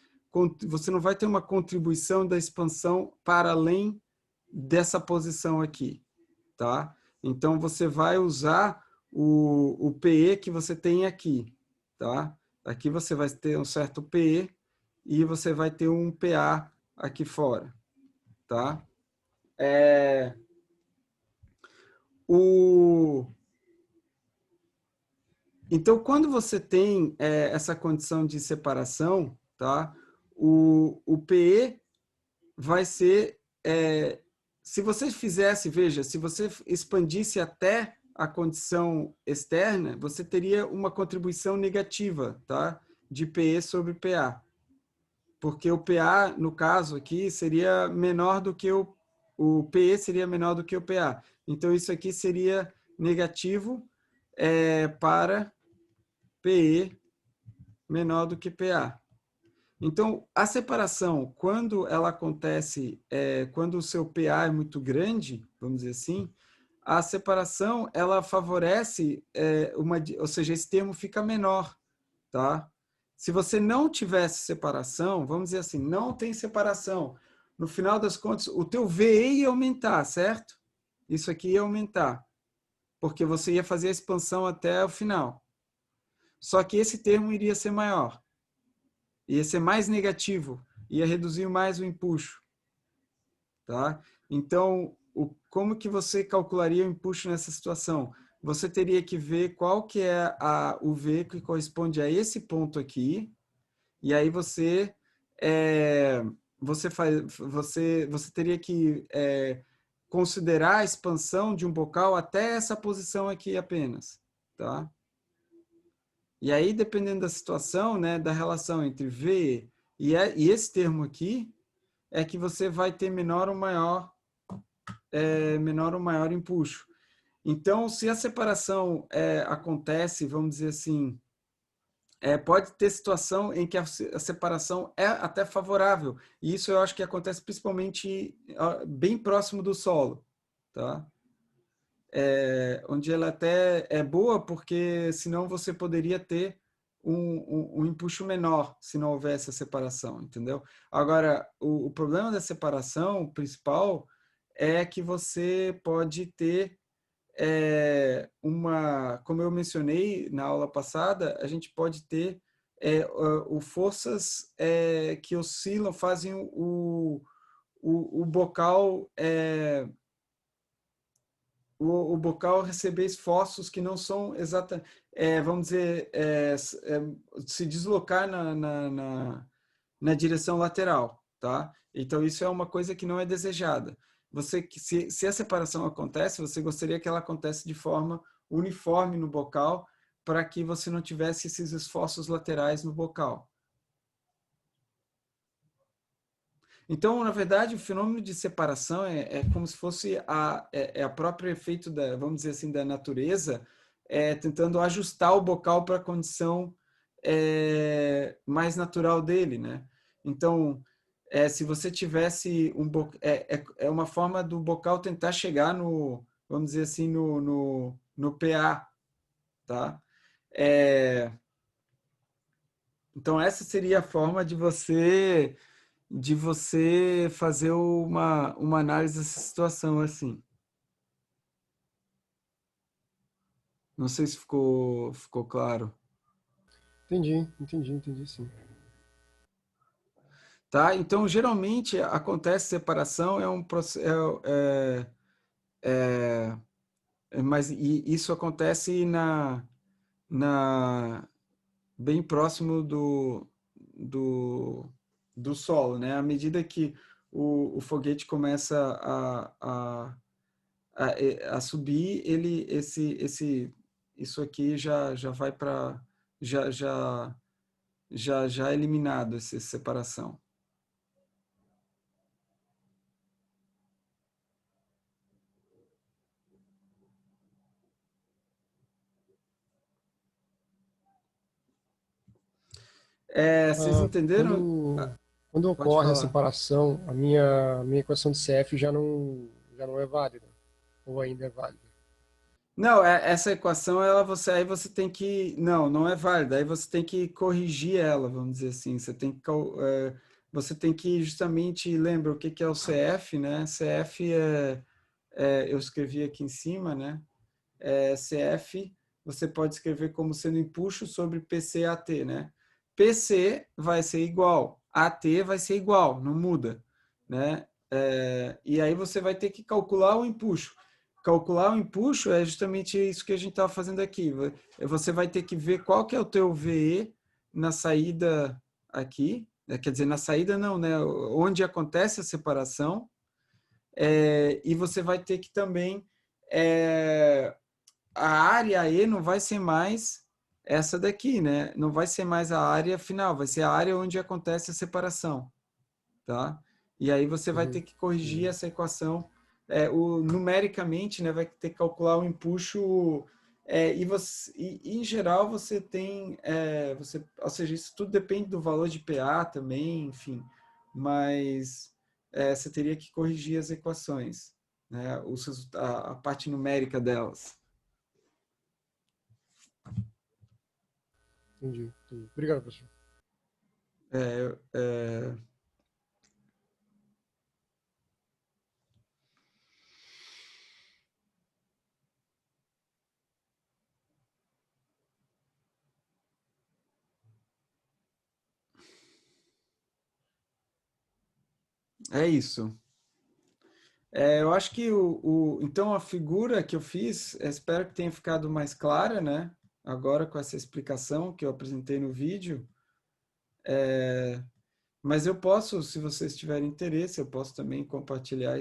ter uma contribuição da expansão para além dessa posição aqui, tá? Então, você vai usar o PE que você tem aqui, tá? Aqui você vai ter um certo PE e você vai ter um PA aqui fora, tá? Então, quando você tem essa condição de separação, tá? O PE vai ser... se você fizesse, veja, se você expandisse até a condição externa, você teria uma contribuição negativa, tá? De PE sobre PA. Porque o PA, no caso aqui, seria menor do que o PE seria menor do que o PA. Então, isso aqui seria negativo para PE menor do que PA. Então, a separação, quando ela acontece, quando o seu PA é muito grande, vamos dizer assim, a separação, ela favorece, ou seja, esse termo fica menor, tá? Se você não tivesse separação, vamos dizer assim, não tem separação, no final das contas, o teu VE ia aumentar, certo? Isso aqui ia aumentar, porque você ia fazer a expansão até o final. Só que esse termo iria ser maior, ia ser mais negativo, ia reduzir mais o empuxo, tá? Então, como que você calcularia o empuxo nessa situação? Você teria que ver qual que é o V que corresponde a esse ponto aqui, e aí você teria que considerar a expansão de um bocal até essa posição aqui apenas, tá? E aí, dependendo da situação, né, da relação entre V e esse termo aqui, é que você vai ter menor ou maior empuxo. Então, se a separação acontece, vamos dizer assim, pode ter situação em que a separação é até favorável. E isso eu acho que acontece principalmente bem próximo do solo, tá? Onde ela até é boa, porque senão você poderia ter um empuxo menor se não houvesse a separação, entendeu? Agora, o problema da separação principal é que você pode ter como eu mencionei na aula passada, a gente pode ter forças que oscilam, fazem o bocal o bocal receber esforços que não são exatamente, vamos dizer, se deslocar na direção lateral, tá? Então, isso é uma coisa que não é desejada. Se a separação acontece, você gostaria que ela acontece de forma uniforme no bocal, para que você não tivesse esses esforços laterais no bocal. Então, na verdade, o fenômeno de separação é como se fosse a próprio efeito vamos dizer assim, da natureza, tentando ajustar o bocal para a condição mais natural dele, né? Então, se você tivesse é uma forma do bocal tentar chegar vamos dizer assim, no PA, tá? Então, essa seria a forma de você fazer uma análise dessa situação assim. Não sei se ficou claro. Entendi sim. Tá? Então, geralmente, acontece separação, mas isso acontece bem próximo do solo, né? À medida que o foguete começa a subir, isso aqui já vai para já eliminado essa separação. Vocês entenderam? Quando Pode ocorre a falar. separação, a minha equação de CF já não é válida, ou ainda é válida. Não, essa equação, aí você tem que... Não é válida. Aí você tem que corrigir ela, vamos dizer assim. Você tem que justamente... Lembra o que é o CF, né? CF eu escrevi aqui em cima, né? CF, você pode escrever como sendo empuxo sobre PCAT, né? PC vai ser igual, AT vai ser igual, não muda, né? E aí você vai ter que calcular o empuxo. Calcular o empuxo é justamente isso que a gente estava fazendo aqui. Você vai ter que ver qual que é o teu VE na saída aqui, quer dizer, na saída não, né? Onde acontece a separação, e você vai ter que também a área E não vai ser mais essa daqui, né? Não vai ser mais a área final, vai ser a área onde acontece a separação, tá? E aí você vai ter que corrigir essa equação numericamente, né? Vai ter que calcular o empuxo em geral você tem ou seja, isso tudo depende do valor de PA também, enfim, mas você teria que corrigir as equações, né? A parte numérica delas. Entendi. Obrigado, professor. É isso. Eu acho que então a figura que eu fiz, espero que tenha ficado mais clara, né? Agora com essa explicação que eu apresentei no vídeo. Mas eu posso, se vocês tiverem interesse, eu posso também compartilhar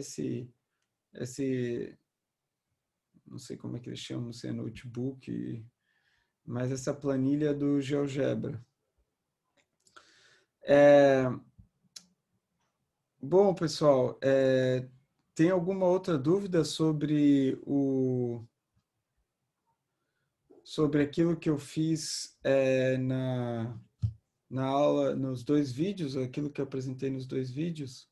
não sei como é que eles chamam, se é notebook, mas essa planilha do GeoGebra. Bom, pessoal, tem alguma outra dúvida sobre aquilo que eu fiz na aula, nos 2 vídeos, aquilo que eu apresentei nos 2 vídeos?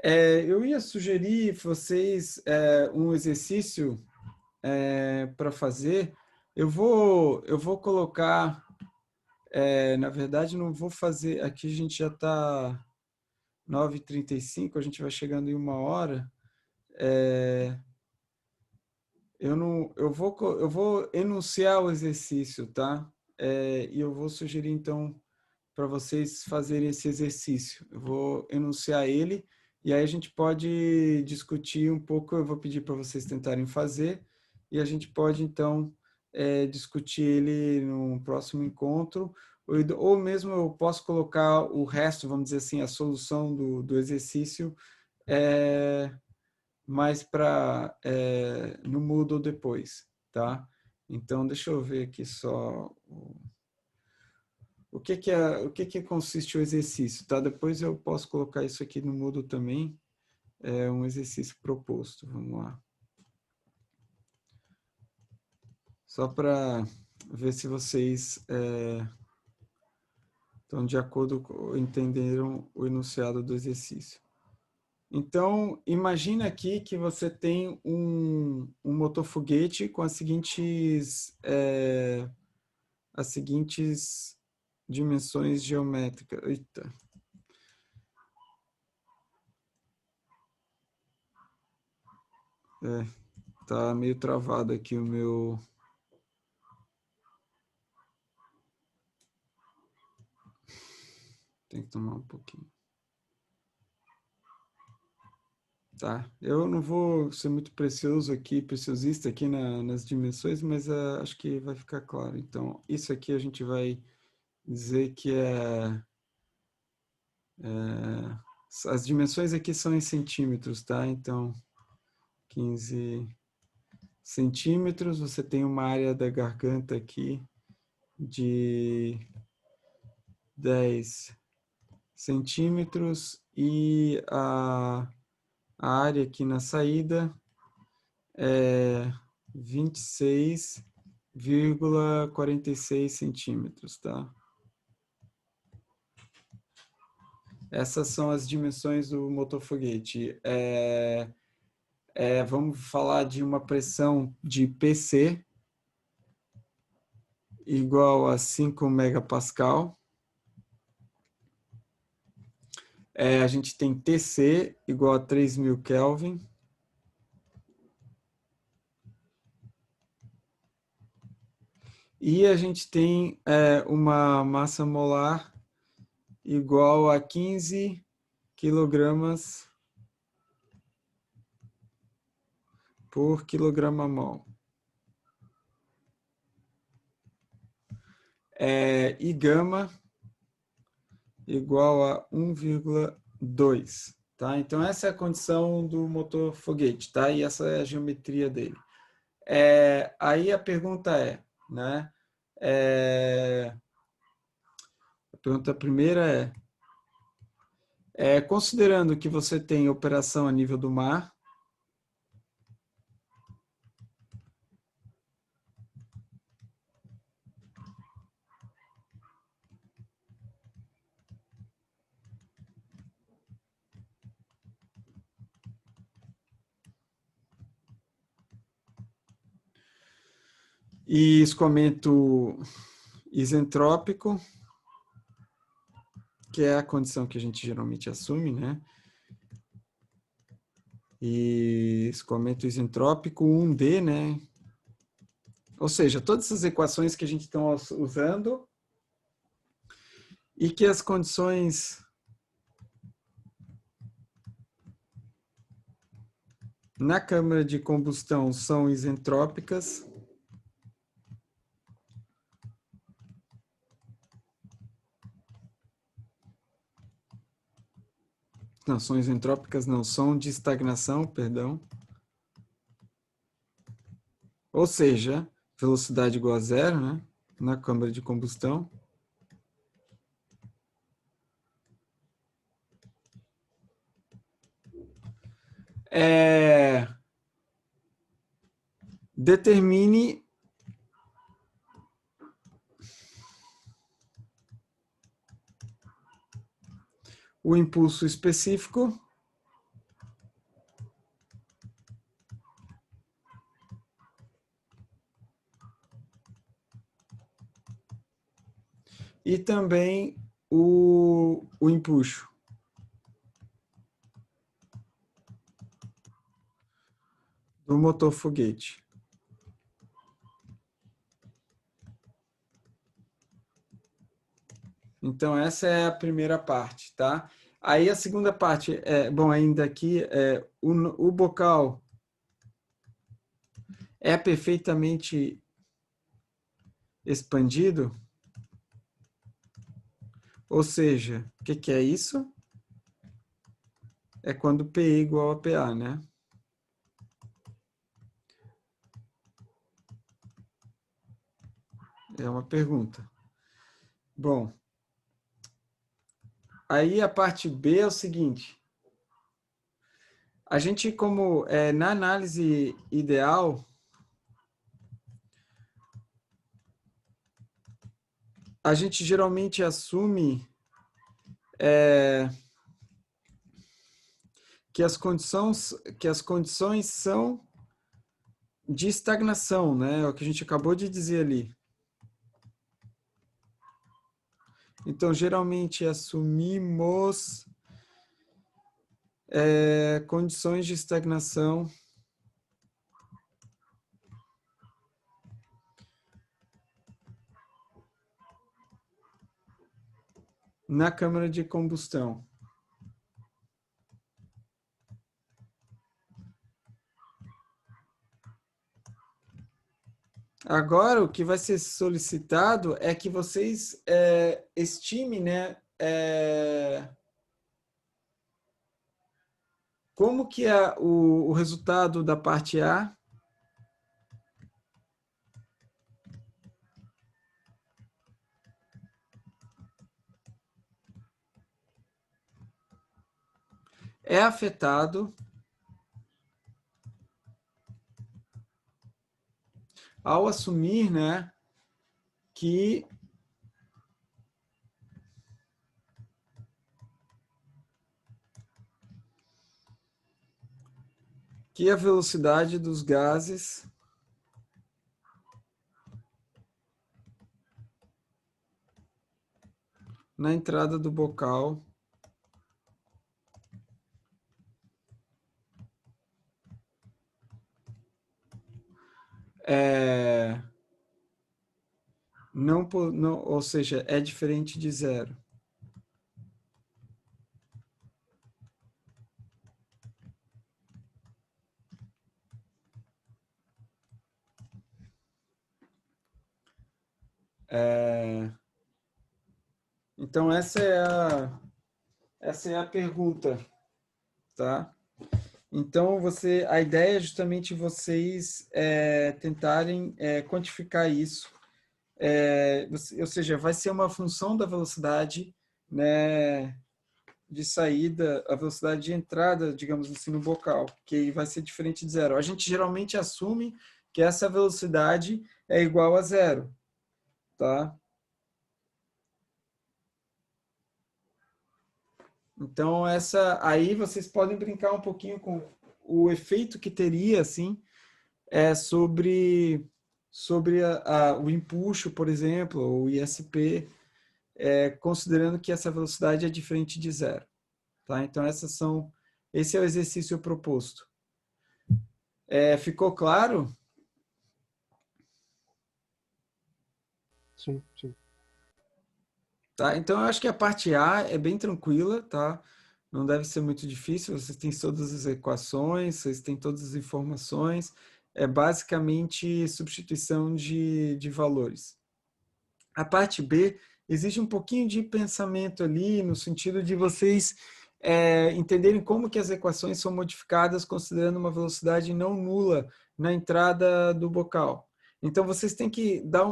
Eu ia sugerir vocês um exercício para fazer. Eu vou colocar, na verdade, não vou fazer, aqui a gente já está 9h35, a gente vai chegando em 1 hora. Eu vou enunciar o exercício, tá? E eu vou sugerir, então, para vocês fazerem esse exercício. Eu vou enunciar ele e aí a gente pode discutir um pouco. Eu vou pedir para vocês tentarem fazer e a gente pode, então, discutir ele no próximo encontro. Ou mesmo eu posso colocar o resto, vamos dizer assim, a solução do exercício mais para no Moodle depois, tá? Então, deixa eu ver aqui só o que consiste o exercício, tá? Depois eu posso colocar isso aqui no Moodle também, um exercício proposto, vamos lá. Só para ver se vocês estão de acordo, entenderam o enunciado do exercício. Então, imagina aqui que você tem um motor foguete com as seguintes dimensões geométricas. Eita. Tá meio travado aqui o meu... Tem que tomar um pouquinho. Tá, eu não vou ser muito preciosista aqui nas dimensões, mas acho que vai ficar claro. Então, isso aqui a gente vai dizer que as dimensões aqui são em centímetros, tá? Então, 15 centímetros, você tem uma área da garganta aqui de 10 centímetros e a área aqui na saída é 26,46 centímetros, tá? Essas são as dimensões do motor foguete. Vamos falar de uma pressão de PC igual a 5 megapascal. A gente tem TC igual a 3.000 Kelvin. E a gente tem uma massa molar igual a 15 quilogramas por quilograma-mol. E gama igual a 1,2. Tá? Então, essa é a condição do motor foguete, tá? E essa é a geometria dele. Aí a pergunta né? A pergunta primeira considerando que você tem operação a nível do mar, e escoamento isentrópico, que é a condição que a gente geralmente assume, né? E escoamento isentrópico 1D, né? Ou seja, todas essas equações que a gente está usando e que as condições Na câmara de combustão são isentrópicas. Não, são isentrópicas, não, são de estagnação, perdão. Ou seja, velocidade igual a zero, né? Na câmara de combustão. Determine o impulso específico e também o empuxo. Do motor foguete. Então, essa é a primeira parte, tá? Aí, a segunda parte, bom, ainda aqui, o bocal é perfeitamente expandido, ou seja, o que é isso? É quando P é igual a PA, né? É uma pergunta. Bom, aí a parte B é o seguinte. A gente, como na análise ideal, a gente geralmente assume que as condições são de estagnação, né? É o que a gente acabou de dizer ali. Então, geralmente assumimos condições de estagnação na câmara de combustão. Agora, o que vai ser solicitado é que vocês estimem, né, como que é o resultado da parte A é afetado ao assumir, né, que a velocidade dos gases na entrada do bocal não, ou seja, é diferente de zero. Então, essa é a pergunta, tá? Então, a ideia é justamente vocês tentarem quantificar isso. Ou seja, vai ser uma função da velocidade, né, de saída, a velocidade de entrada, digamos assim, no bocal, que vai ser diferente de zero. A gente geralmente assume que essa velocidade é igual a zero, tá? Então, aí vocês podem brincar um pouquinho com o efeito que teria, assim, sobre o empuxo, por exemplo, ou o ISP, considerando que essa velocidade é diferente de zero. Tá? Então, esse é o exercício proposto. Ficou claro? Sim, sim. Tá? Então, eu acho que a parte A é bem tranquila, tá? não deve ser muito difícil, vocês têm todas as equações, vocês têm todas as informações, é basicamente substituição de valores. A parte B, existe um pouquinho de pensamento ali, no sentido de vocês entenderem como que as equações são modificadas considerando uma velocidade não nula na entrada do bocal. Então, vocês têm que dar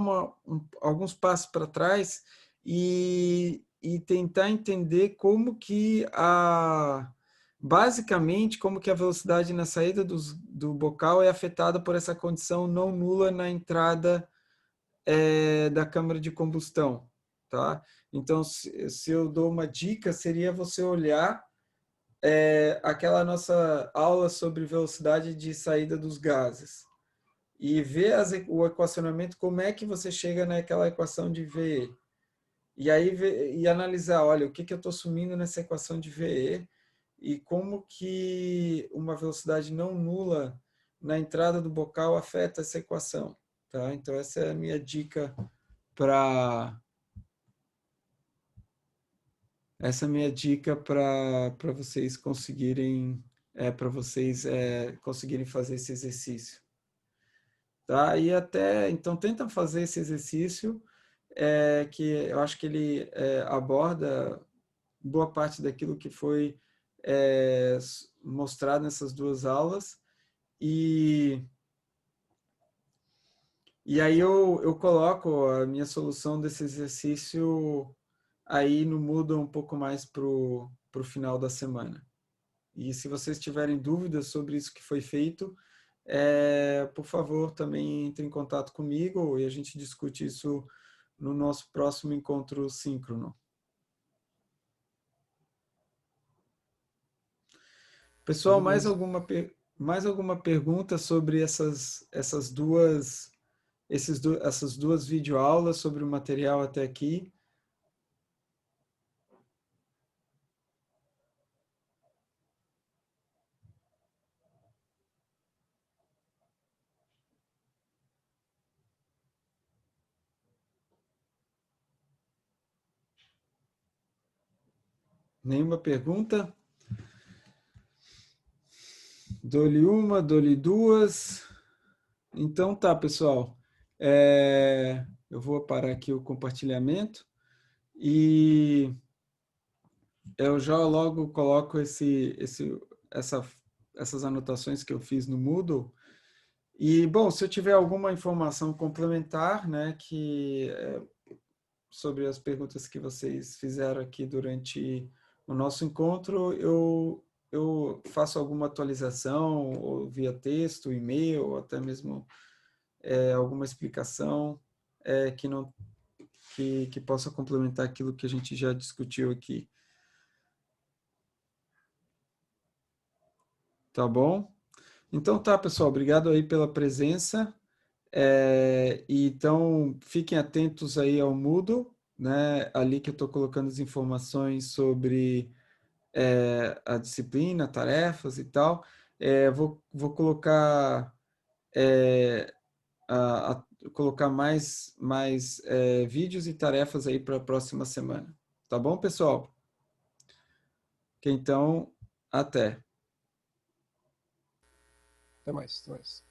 alguns passos para trás e tentar entender como que basicamente, como que a velocidade na saída do bocal é afetada por essa condição não nula na entrada da câmara de combustão, tá? Então, se eu dou uma dica, seria você olhar aquela nossa aula sobre velocidade de saída dos gases e ver o equacionamento, como é que você chega naquela equação de VE. E aí analisar, olha, o que eu estou assumindo nessa equação de VE e como que uma velocidade não nula na entrada do bocal afeta essa equação. Tá? Então, essa é a minha dica para vocês conseguirem conseguirem fazer esse exercício, tá? E então tenta fazer esse exercício que eu acho que ele aborda boa parte daquilo que foi mostrado nessas duas aulas e aí eu coloco a minha solução desse exercício aí no Moodle um pouco mais para o final da semana. E se vocês tiverem dúvidas sobre isso que foi feito, por favor, também entre em contato comigo e a gente discute isso no nosso próximo encontro síncrono. Pessoal, mais alguma pergunta sobre essas duas videoaulas sobre o material até aqui? Nenhuma pergunta? Dou-lhe uma, dou-lhe duas. Então tá, pessoal. Eu vou parar aqui o compartilhamento e eu já logo coloco essas anotações que eu fiz no Moodle. E, bom, se eu tiver alguma informação complementar, né, sobre as perguntas que vocês fizeram aqui durante o nosso encontro, eu faço alguma atualização, ou via texto, e-mail, ou até mesmo alguma explicação que possa complementar aquilo que a gente já discutiu aqui. Tá bom? Então tá, pessoal, obrigado aí pela presença. Então, fiquem atentos aí ao Moodle, né? Ali que eu estou colocando as informações sobre a disciplina, tarefas e tal. Vou colocar colocar mais vídeos e tarefas aí para a próxima semana. Tá bom, pessoal? Então, até. Até mais, até mais.